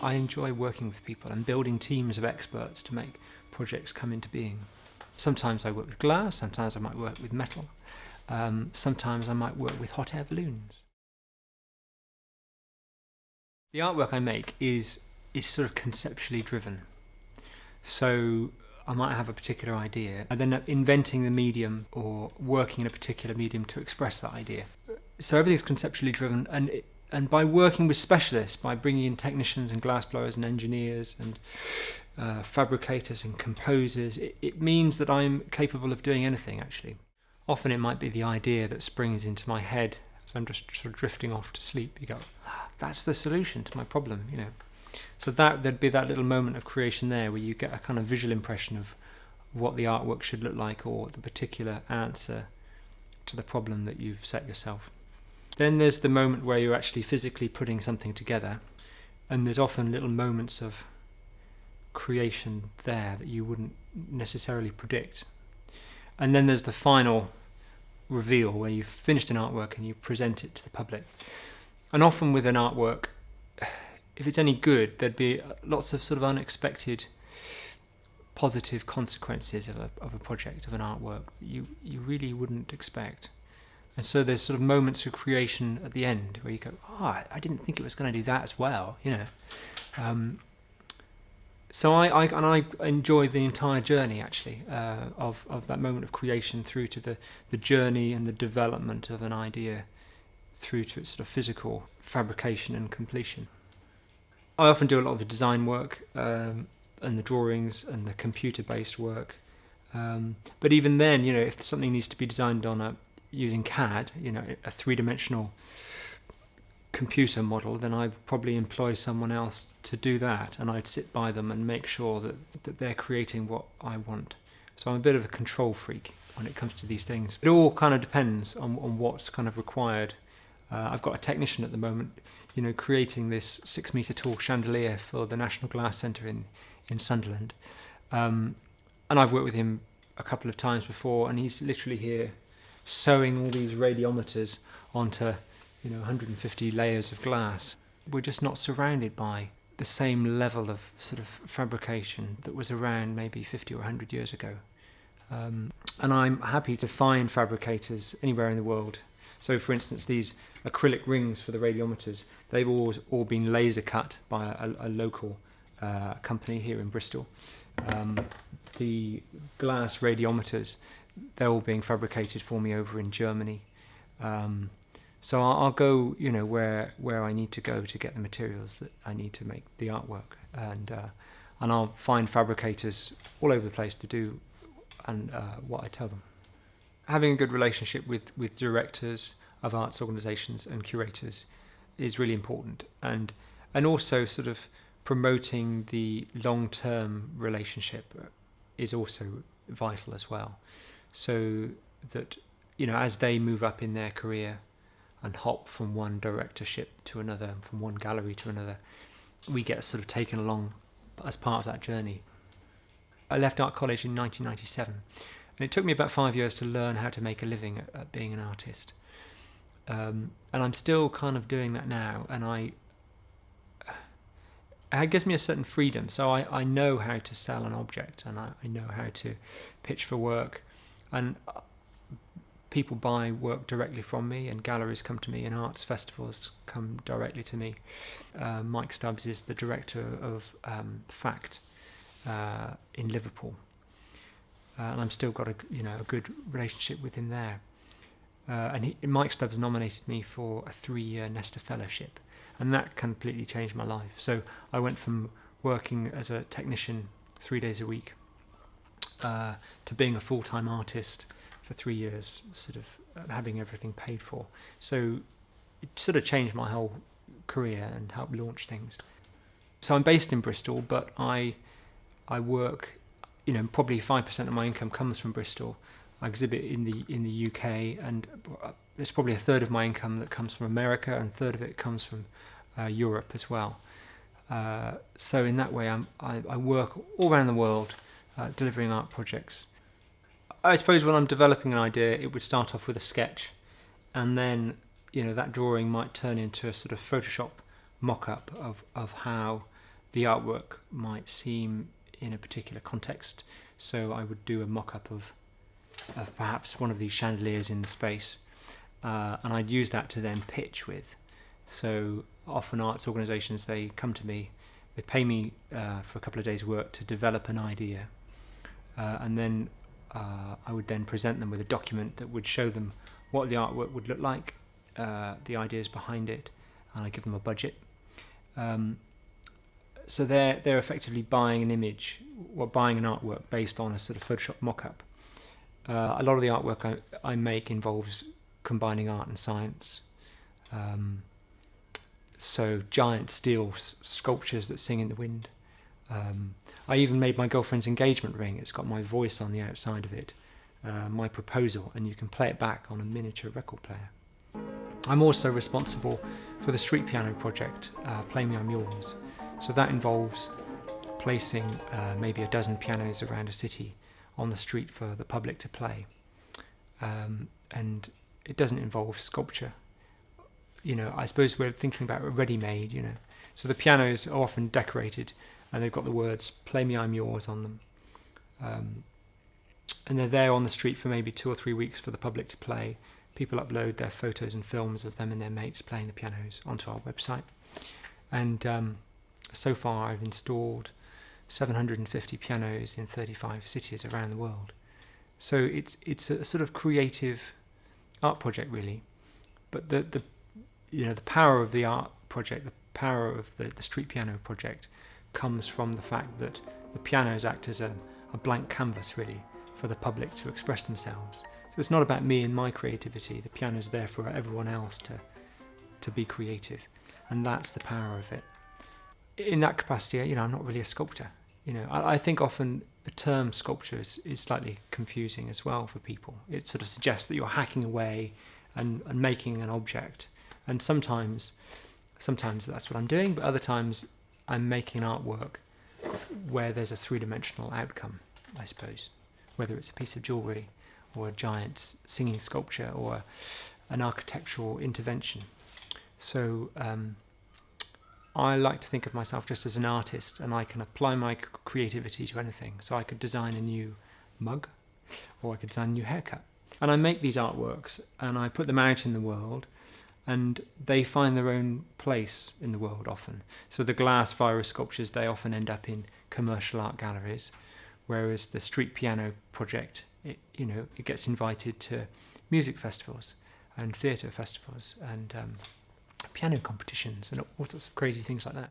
I enjoy working with people and building teams of experts to make projects come into being. Sometimes I work with glass, sometimes I might work with metal, sometimes I might work with hot air balloons. The artwork I make is sort of conceptually driven. So I might have a particular idea and then inventing the medium or working in a particular medium to express that idea. So everything's conceptually driven, and by working with specialists, by bringing in technicians and glassblowers and engineers and fabricators and composers, it means that I'm capable of doing anything, actually. Often it might be the idea that springs into my head as I'm just sort of drifting off to sleep. You go, that's the solution to my problem, you know. So there'd be that little moment of creation there where you get a kind of visual impression of what the artwork should look like, or the particular answer to the problem that you've set yourself. Then there's the moment where you're actually physically putting something together, and there's often little moments of creation there that you wouldn't necessarily predict. And then there's the final reveal where you've finished an artwork and you present it to the public. And often with an artwork, if it's any good, there'd be lots of sort of unexpected positive consequences of a project, of an artwork that you really wouldn't expect. And so there's sort of moments of creation at the end where you go, I didn't think it was going to do that as well, you know. So I enjoy the entire journey, actually, of that moment of creation through to the journey and the development of an idea through to its sort of physical fabrication and completion. I often do a lot of the design work and the drawings and the computer-based work. But even then, you know, if something needs to be designed on using CAD, you know, a three-dimensional computer model, then I'd probably employ someone else to do that, and I'd sit by them and make sure that they're creating what I want. So I'm a bit of a control freak when it comes to these things. It all kind of depends on what's kind of required. I've got a technician at the moment, you know, creating this 6-metre tall chandelier for the National Glass Centre in Sunderland. And I've worked with him a couple of times before, and he's literally here sewing all these radiometers onto, you know, 150 layers of glass. We're just not surrounded by the same level of sort of fabrication that was around maybe 50 or 100 years ago. And I'm happy to find fabricators anywhere in the world. So, for instance, these acrylic rings for the radiometers, they've all been laser cut by a local company here in Bristol. The glass radiometers, they're all being fabricated for me over in Germany. So I'll go, you know, where I need to go to get the materials that I need to make the artwork, and I'll find fabricators all over the place to do what I tell them. Having a good relationship with directors of arts organisations and curators is really important, and also sort of promoting the long-term relationship is also vital as well, so that, you know, as they move up in their career and hop from one directorship to another, from one gallery to another, we get sort of taken along as part of that journey. I left art college in 1997, and it took me about 5 years to learn how to make a living at being an artist. And I'm still kind of doing that now, and it gives me a certain freedom. So I know how to sell an object, and I know how to pitch for work, and people buy work directly from me, and galleries come to me, and arts festivals come directly to me. Mike Stubbs is the director of FACT in Liverpool, and I'm still got a good relationship with him there. And Mike Stubbs nominated me for a 3-year Nesta Fellowship, and that completely changed my life. So I went from working as a technician 3 days a week to being a full-time artist for 3 years, sort of having everything paid for. So it sort of changed my whole career and helped launch things. So I'm based in Bristol, but I work, you know, probably 5% of my income comes from Bristol. I exhibit in the UK, and there's probably a third of my income that comes from America, and a third of it comes from Europe as well. So in that way, I work all around the world delivering art projects. I suppose when I'm developing an idea, it would start off with a sketch, and then, you know, that drawing might turn into a sort of Photoshop mock-up of how the artwork might seem in a particular context. So I would do a mock-up of perhaps one of these chandeliers in the space, and I'd use that to then pitch with. So often arts organisations, they come to me, they pay me for a couple of days' work to develop an idea, and then I would then present them with a document that would show them what the artwork would look like, the ideas behind it, and I give them a budget. So they're effectively buying an image, or buying an artwork based on a sort of Photoshop mock-up. A lot of the artwork I make involves combining art and science. So giant steel sculptures that sing in the wind. I even made my girlfriend's engagement ring. It's got my voice on the outside of it, my proposal, and you can play it back on a miniature record player. I'm also responsible for the street piano project, Play Me I'm Yours. So that involves placing maybe a dozen pianos around a city on the street for the public to play. And it doesn't involve sculpture. I suppose we're thinking about ready-made, So the pianos are often decorated and they've got the words "Play Me I'm Yours" on them. And they're there on the street for maybe 2 or 3 weeks for the public to play. People upload their photos and films of them and their mates playing the pianos onto our website. And so far I've installed 750 pianos in 35 cities around the world. So it's a sort of creative art project, really. But the power of the art project, the power of the street piano project, comes from the fact that the pianos act as a blank canvas, really, for the public to express themselves. So it's not about me and my creativity. The piano's there for everyone else to be creative, and that's the power of it. In that capacity, I'm not really a sculptor. I think often the term sculpture is slightly confusing as well for people. It sort of suggests that you're hacking away and making an object. And sometimes that's what I'm doing, but other times I'm making artwork where there's a three-dimensional outcome, I suppose. Whether it's a piece of jewellery or a giant singing sculpture or an architectural intervention. So I like to think of myself just as an artist, and I can apply my creativity to anything. So I could design a new mug, or I could design a new haircut. And I make these artworks and I put them out in the world, and they find their own place in the world often. So the glass virus sculptures, they often end up in commercial art galleries, whereas the street piano project, it gets invited to music festivals and theatre festivals and piano competitions and all sorts of crazy things like that.